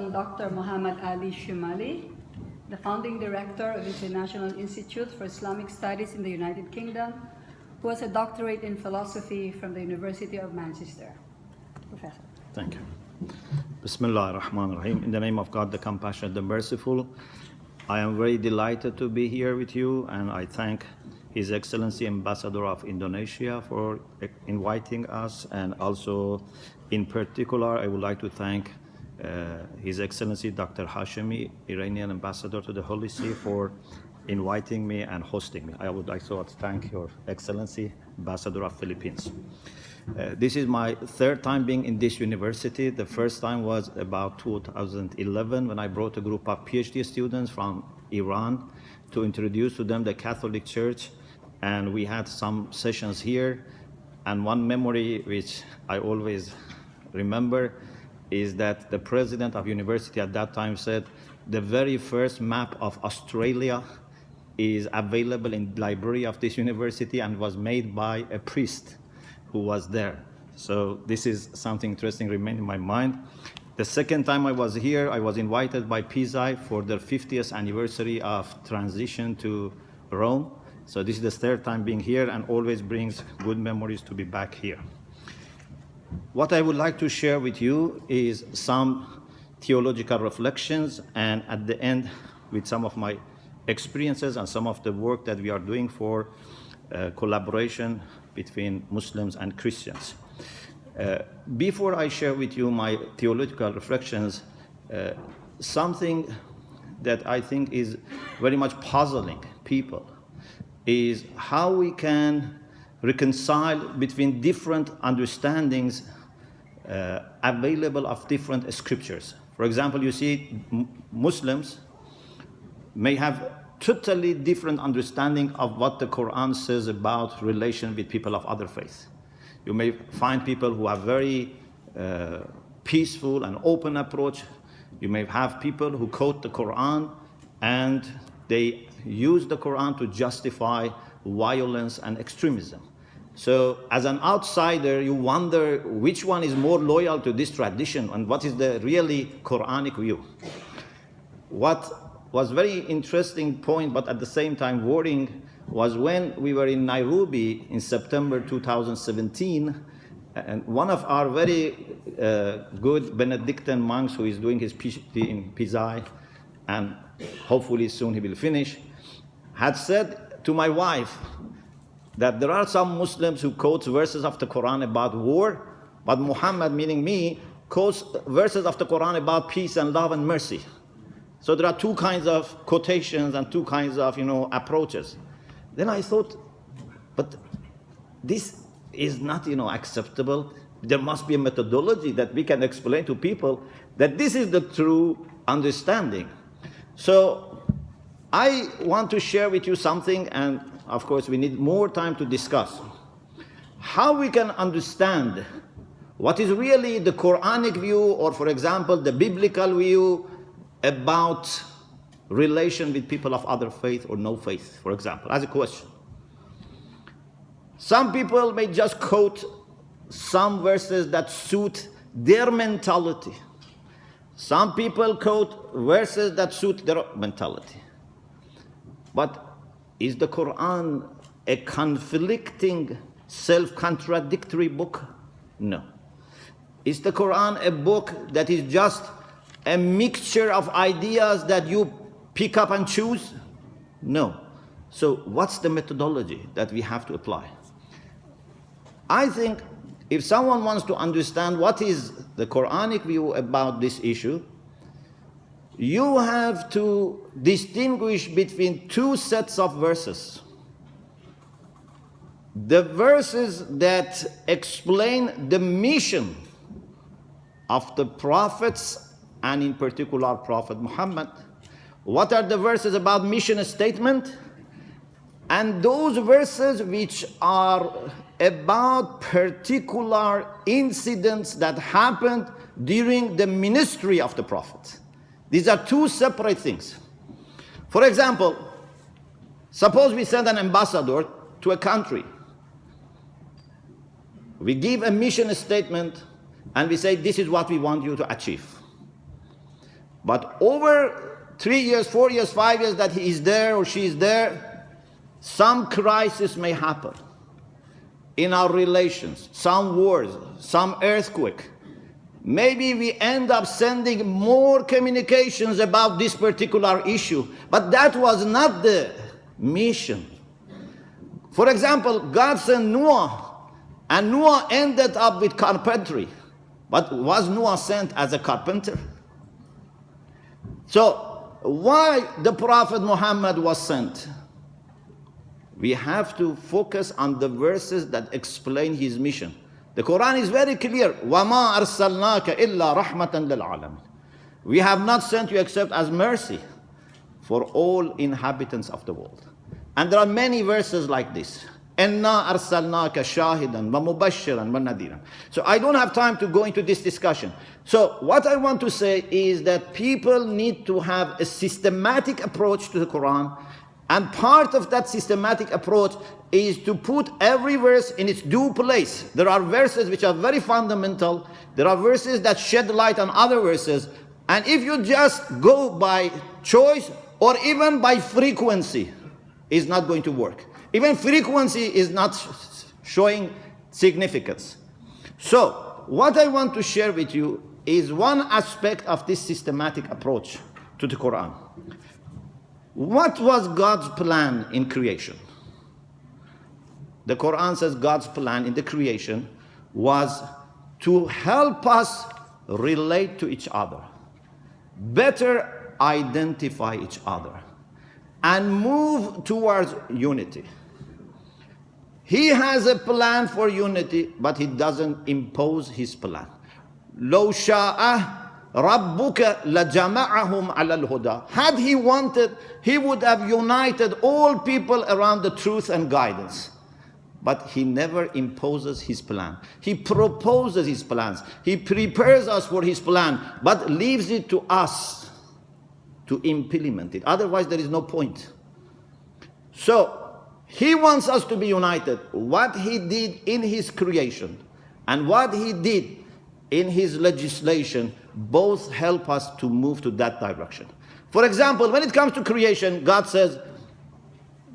welcome Dr. Muhammad Ali Shomali, the founding director of International Institute for Islamic Studies in the United Kingdom, who has a doctorate in philosophy from the University of Manchester. Professor. Thank you. Bismillah ar-Rahman ar-Rahim. In the name of God, the Compassionate, the Merciful, I am very delighted to be here with you, and I thank His Excellency Ambassador of Indonesia for inviting us, and also in particular I would like to thank His Excellency Dr. Hashemi, Iranian Ambassador to the Holy See, for inviting me and hosting me. I would also thank Your Excellency Ambassador of Philippines. This is my third time being in this university. The first time was about 2011 when I brought a group of PhD students from Iran to introduce to them the Catholic Church, and we had some sessions here. And one memory which I always remember is that the president of university at that time said the very first map of Australia is available in the library of this university and was made by a priest who was there. So this is something interesting remained in my mind. The second time I was here, I was invited by PISA for the 50th anniversary of transition to Rome. So this is the third time being here, and always brings good memories to be back here. What I would like to share with you is some theological reflections, and at the end with some of my experiences and some of the work that we are doing for collaboration between Muslims and Christians. Before I share with you my theological reflections, something that I think is very much puzzling people is how we can reconcile between different understandings available of different scriptures. For example, you see Muslims may have totally different understanding of what the Quran says about relation with people of other faiths. You may find people who have very peaceful and open approach. You may have people who quote the Quran and they use the Quran to justify violence and extremism. So as an outsider, you wonder which one is more loyal to this tradition and what is the really Quranic view. What was very interesting point, but at the same time worrying, was when we were in Nairobi in September 2017, and one of our very good Benedictine monks who is doing his PhD in Pisa, and hopefully soon he will finish, had said to my wife that there are some Muslims who quote verses of the Quran about war, but Muhammad, meaning me, quotes verses of the Quran about peace and love and mercy. So there are two kinds of quotations and two kinds of, approaches. Then I thought, but this is not, acceptable. There must be a methodology that we can explain to people that this is the true understanding. So I want to share with you something, and of course we need more time to discuss how we can understand what is really the Quranic view, or for example, the biblical view about relation with people of other faith or no faith, for example, as a question. Some people may just quote some verses that suit their mentality. Some people quote verses that suit their mentality. But is the Quran a conflicting, self-contradictory book? No. Is the Quran a book that is just a mixture of ideas that you pick up and choose? No. So what's the methodology that we have to apply? I think if someone wants to understand what is the Quranic view about this issue, you have to distinguish between two sets of verses. The verses that explain the mission of the prophets, and in particular Prophet Muhammad. What are the verses about mission statement? And those verses which are about particular incidents that happened during the ministry of the Prophet. These are two separate things. For example, suppose we send an ambassador to a country. We give a mission statement and we say, this is what we want you to achieve. But over 3 years, 4 years, 5 years that he is there or she is there, some crisis may happen in our relations, some wars, some earthquake. Maybe we end up sending more communications about this particular issue, but that was not the mission. For example, God sent Noah, and Noah ended up with carpentry. But was Noah sent as a carpenter? So, why the Prophet Muhammad was sent? We have to focus on the verses that explain his mission. The Quran is very clear. وَمَا أَرْسَلْنَاكَ إِلَّا رَحْمَةً لِلْعَالَمِينَ. We have not sent you except as mercy for all inhabitants of the world. And there are many verses like this. إِنَّا أَرْسَلْنَاكَ شَاهِدًا وَمُبَشِّرًا وَنَذِيرًا. So I don't have time to go into this discussion. So what I want to say is that people need to have a systematic approach to the Quran. And part of that systematic approach is to put every verse in its due place. There are verses which are very fundamental. There are verses that shed light on other verses. And if you just go by choice or even by frequency, it's not going to work. Even frequency is not showing significance. So, what I want to share with you is one aspect of this systematic approach to the Quran. What was God's plan in creation? The Quran says God's plan in the creation was to help us relate to each other, better identify each other, and move towards unity. He has a plan for unity, but he doesn't impose his plan. لو شاء ربك لجمعهم على الهدى. Had he wanted, he would have united all people around the truth and guidance. But he never imposes his plan. He proposes his plans. He prepares us for his plan, but leaves it to us to implement it. Otherwise, there is no point. So, he wants us to be united. What he did in his creation and what he did in his legislation both help us to move to that direction. For example, when it comes to creation, God says,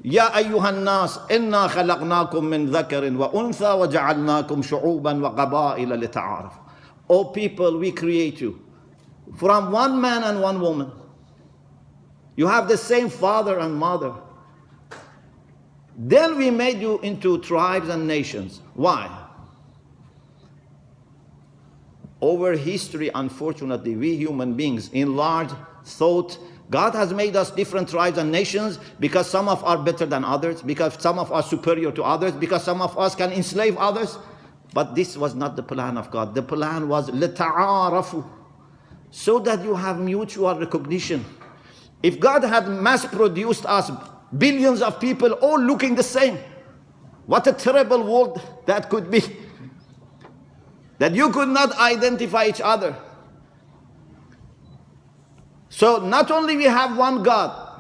يا أيها الناس إنا خلقناكم من ذكر وأنثى وجعلناكم شعوبا وقبائل لتعارفوا. O people, we create you from one man and one woman. You have the same father and mother. Then we made you into tribes and nations. Why? Over history, unfortunately, we human beings in large thought God has made us different tribes and nations because some of us are better than others, because some of us are superior to others, because some of us can enslave others. But this was not the plan of God. The plan was لِتَعَارَفُوا, so that you have mutual recognition. If God had mass-produced us, billions of people all looking the same, what a terrible world that could be. That you could not identify each other. So not only we have one God,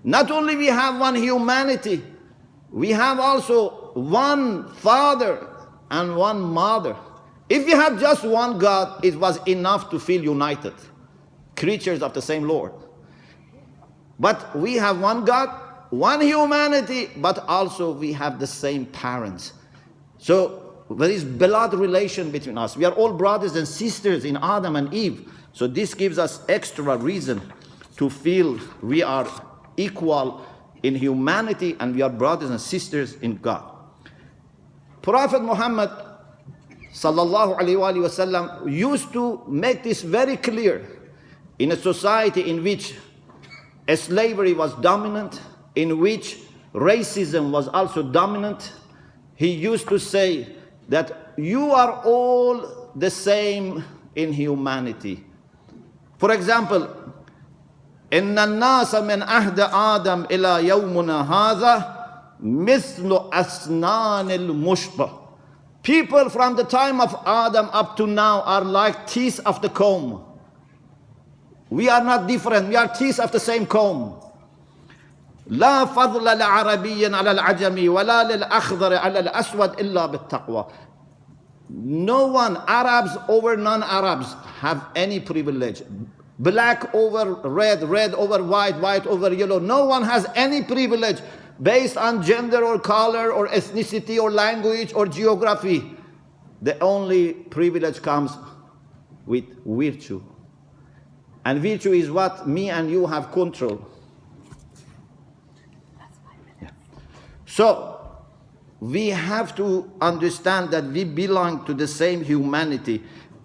not only we have one humanity, we have also one father and one mother. If we had just one God, it was enough to feel united, creatures of the same Lord. But we have one God, one humanity, but also we have the same parents. So there is blood relation between us. We are all brothers and sisters in Adam and Eve. So this gives us extra reason to feel we are equal in humanity and we are brothers and sisters in God. Prophet Muhammad sallallahu alaihi wasallam used to make this very clear in a society in which slavery was dominant, in which racism was also dominant. He used to say that you are all the same in humanity. For example, إن الناس من عهد آدم إلى يومنا هذا مثل أسنان المشط. People from the time of Adam up to now are like teeth of the comb. We are not different. We are teeth of the same comb. لا فضل لعربي على العجمي ولا للأخضر على الأسود إلا بالتقوى. No one, Arabs over non-Arabs, have any privilege. Black over red, red over white, white over yellow. No one has any privilege based on gender or color or ethnicity or language or geography. The only privilege comes with virtue. And virtue is what me and you have control. Yeah. So, we have to understand that we belong to the same humanity.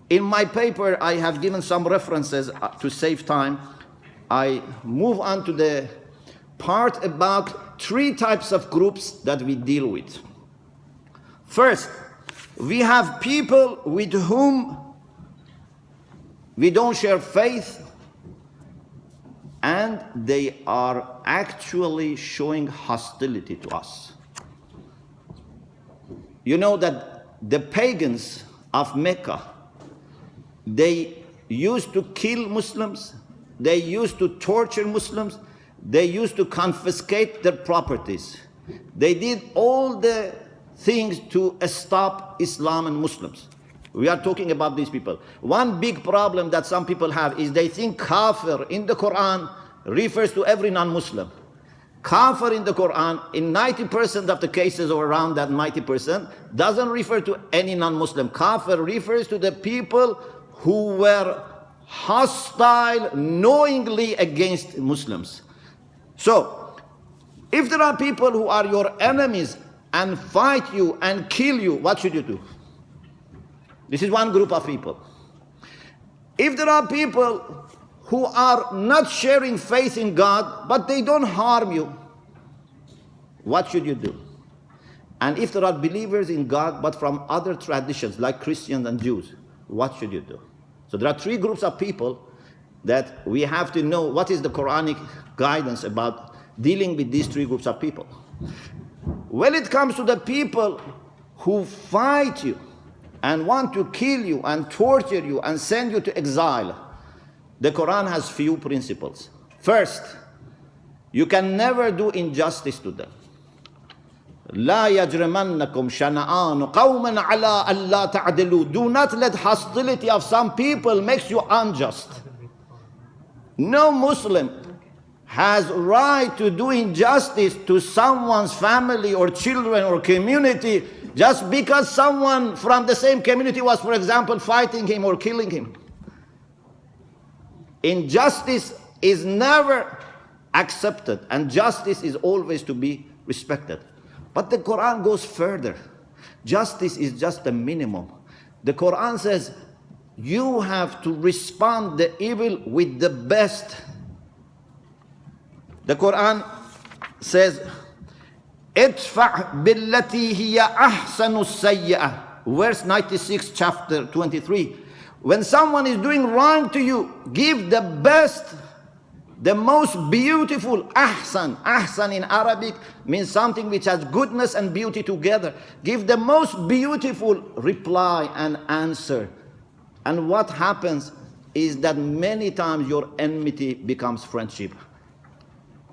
In my paper, I have given some references to save time. I move on to the part about 3 types of groups that we deal with. First, we have people with whom we don't share faith, and they are actually showing hostility to us. You know that the pagans of Mecca, they used to kill Muslims, they used to torture Muslims, they used to confiscate their properties. They did all the things to stop Islam and Muslims. We are talking about these people. One big problem that some people have is they think kafir in the Quran refers to every non-Muslim. Kafir in the Quran, in 90% of the cases, or around that 90%, doesn't refer to any non-Muslim. Kafir refers to the people who were hostile knowingly against Muslims. So, if there are people who are your enemies and fight you and kill you, what should you do? This is one group of people. If there are people who are not sharing faith in God, but they don't harm you, what should you do? And if there are believers in God, but from other traditions, like Christians and Jews, what should you do? So there are 3 groups of people that we have to know what is the Quranic guidance about dealing with these 3 groups of people. When it comes to the people who fight you and want to kill you and torture you and send you to exile, the Quran has few principles. First, you can never do injustice to them. لا يجرمنكم شنآن قوما على ألا تعدلوا. Do not let hostility of some people makes you unjust. No Muslim has right to do injustice to someone's family or children or community just because someone from the same community was, for example, fighting him or killing him. Injustice is never accepted, and justice is always to be respected. But the Quran goes further. Justice is just the minimum. The Quran says you have to respond the evil with the best. The Quran says, "Idfa' billati hiya ahsanu sayyi'ah." Verse 96, chapter 23. When someone is doing wrong to you, give the best, the most beautiful, ahsan. Ahsan in Arabic means something which has goodness and beauty together. Give the most beautiful reply and answer. And what happens is that many times your enmity becomes friendship.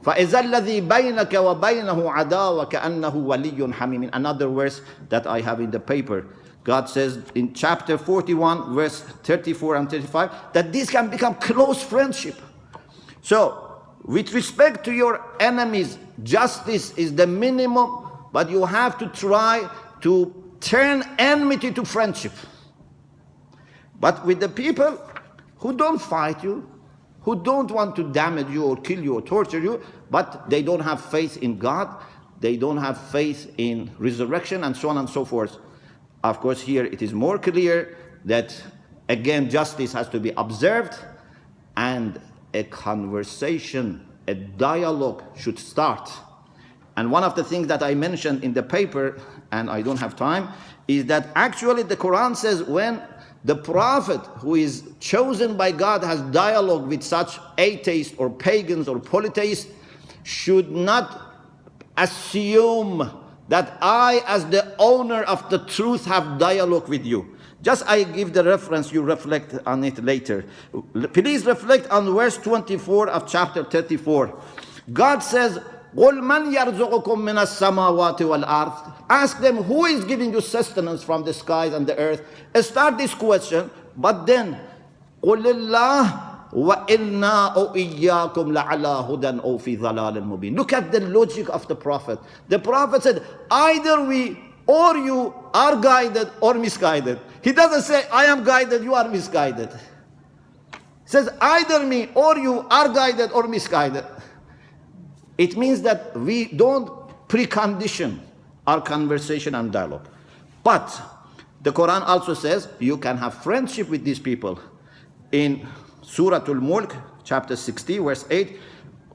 فَإِذَا الَّذِي بَيْنَكَ وَبَيْنَهُ عَدَاوَةٌ كَأَنَّهُ وَلِيٌّ حَمِيمٌ. Another verse that I have in the paper. God says in chapter 41, verse 34 and 35, that this can become close friendship. So, with respect to your enemies, justice is the minimum, but you have to try to turn enmity to friendship. But with the people who don't fight you, who don't want to damage you or kill you or torture you, but they don't have faith in God, they don't have faith in resurrection, and so on and so forth. Of course, here it is more clear that, again, justice has to be observed, and a conversation, a dialogue should start. And one of the things that I mentioned in the paper, and I don't have time, is that actually the Quran says when the prophet who is chosen by God has dialogue with such atheists or pagans or polytheists, should not assume that I, as the owner of the truth, have dialogue with you. Just I give the reference, you reflect on it later. Please reflect on verse 24 of chapter 34. God says, قُلْ مَنْ يَرْزُقُكُم مِّنَ السَّمَاوَاتِ وَالْأَرْضِ. Ask them, who is giving you sustenance from the skies and the earth? Start this question, but then, قُلِ اللَّهِ وَإِنَّا أَوْ إِيَّاكُمْ لَعَلَى هُدًى أَوْ فِي ضَلَالٍ مُبِينٍ. Look at the logic of the Prophet. The Prophet said, either we or you are guided or misguided. He doesn't say, I am guided, you are misguided. He says, either me or you are guided or misguided. It means that we don't precondition our conversation and dialogue. But the Quran also says you can have friendship with these people. In Surah Al-Mulk, chapter 60, verse 8,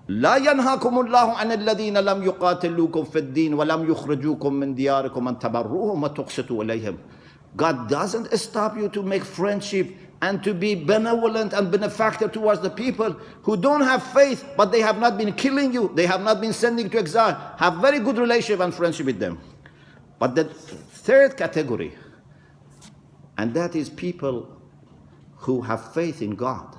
لا ينهاكم الله عن الذين لم يقاتلوكم في الدين ولم يخرجوكم من دياركم أن تبروهم وتقسطوا إليهم. God doesn't stop you to make friendship and to be benevolent and benefactor towards the people who don't have faith, but they have not been killing you, they have not been sending you to exile. Have very good relationship and friendship with them. But the third category, and that is people who have faith in God.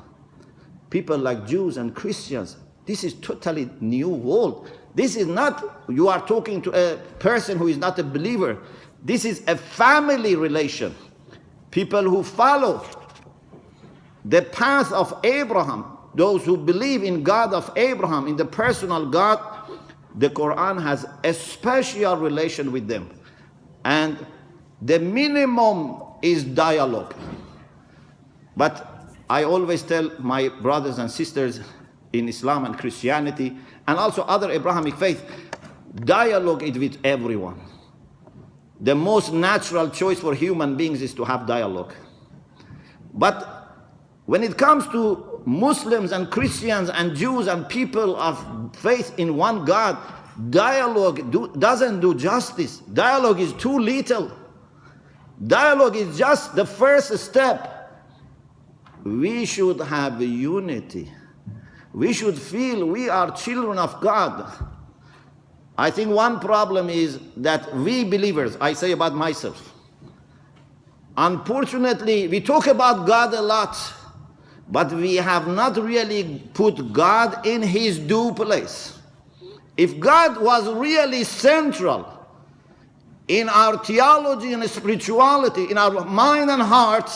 People like Jews and Christians. This is totally new world. This is not, you are talking to a person who is not a believer. This is a family relation. People who follow the path of Abraham, those who believe in God of Abraham, in the personal God, the Quran has a special relation with them. And the minimum is dialogue. But I always tell my brothers and sisters in Islam and Christianity, and also other Abrahamic faith, dialogue is with everyone. The most natural choice for human beings is to have dialogue. But when it comes to Muslims and Christians and Jews and people of faith in one God, dialogue doesn't do justice. Dialogue is too little. Dialogue is just the first step. We should have unity. We should feel we are children of God. I think one problem is that we believers, I say about myself, unfortunately, we talk about God a lot, but we have not really put God in his due place. If God was really central in our theology and spirituality, in our mind and heart,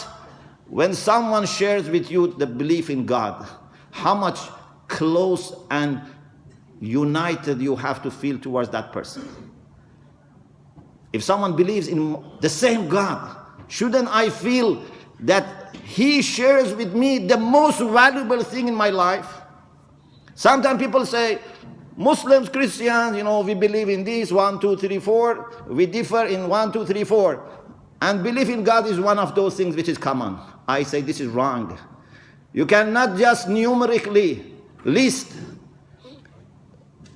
when someone shares with you the belief in God, how much close and united you have to feel towards that person. If someone believes in the same God, shouldn't I feel that he shares with me the most valuable thing in my life? Sometimes people say, Muslims, Christians, we believe in this, 1, 2, 3, 4. We differ in 1, 2, 3, 4. And belief in God is one of those things which is common. I say this is wrong. You cannot just numerically list.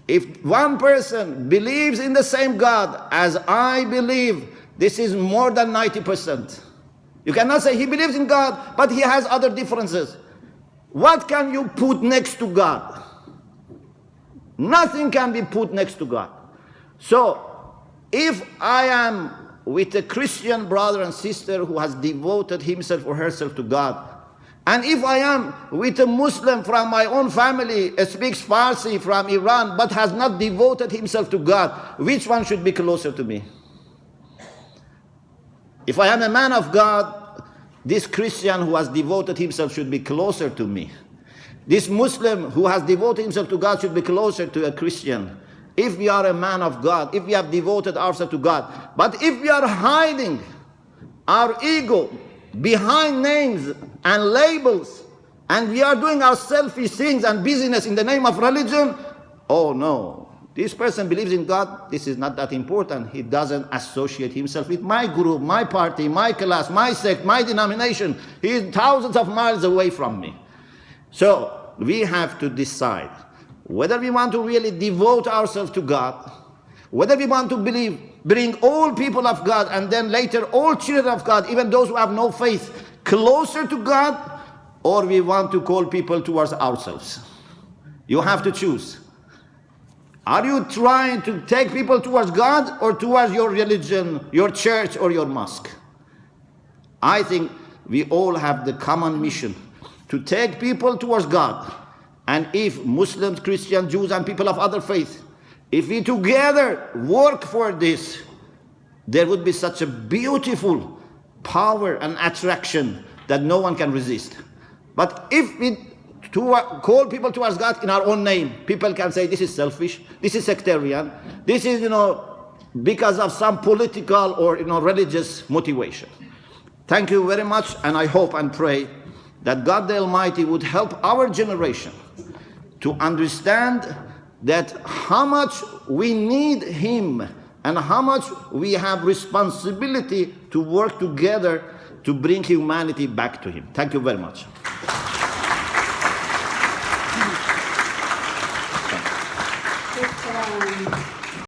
If one person believes in the same God as I believe, this is more than 90%. You cannot say he believes in God, but he has other differences. What can you put next to God? Nothing can be put next to God. So, if I am with a Christian brother and sister who has devoted himself or herself to God, and if I am with a Muslim from my own family, speaks Farsi from Iran, but has not devoted himself to God, which one should be closer to me? If I am a man of God, this Christian who has devoted himself should be closer to me. This Muslim who has devoted himself to God should be closer to a Christian. If we are a man of God, if we have devoted ourselves to God. But if we are hiding our ego behind names and labels, and we are doing our selfish things and business in the name of religion, oh no, this person believes in God, this is not that important. He doesn't associate himself with my group, my party, my class, my sect, my denomination. He is thousands of miles away from me. So we have to decide whether we want to really devote ourselves to God, whether we want to bring all people of God, and then later all children of God, even those who have no faith, closer to God, or we want to call people towards ourselves. You have to choose. Are you trying to take people towards God or towards your religion, your church, or your mosque? I think we all have the common mission to take people towards God. And if Muslims, Christians, Jews, and people of other faiths, if we together work for this, there would be such a beautiful power and attraction that no one can resist. But if we to call people towards God in our own name. People can say this is selfish, this is sectarian, this is, because of some political or, religious motivation. Thank you very much, and I hope and pray that God the Almighty would help our generation to understand that how much we need Him and how much we have responsibility to work together to bring humanity back to Him. Thank you very much. Shukran.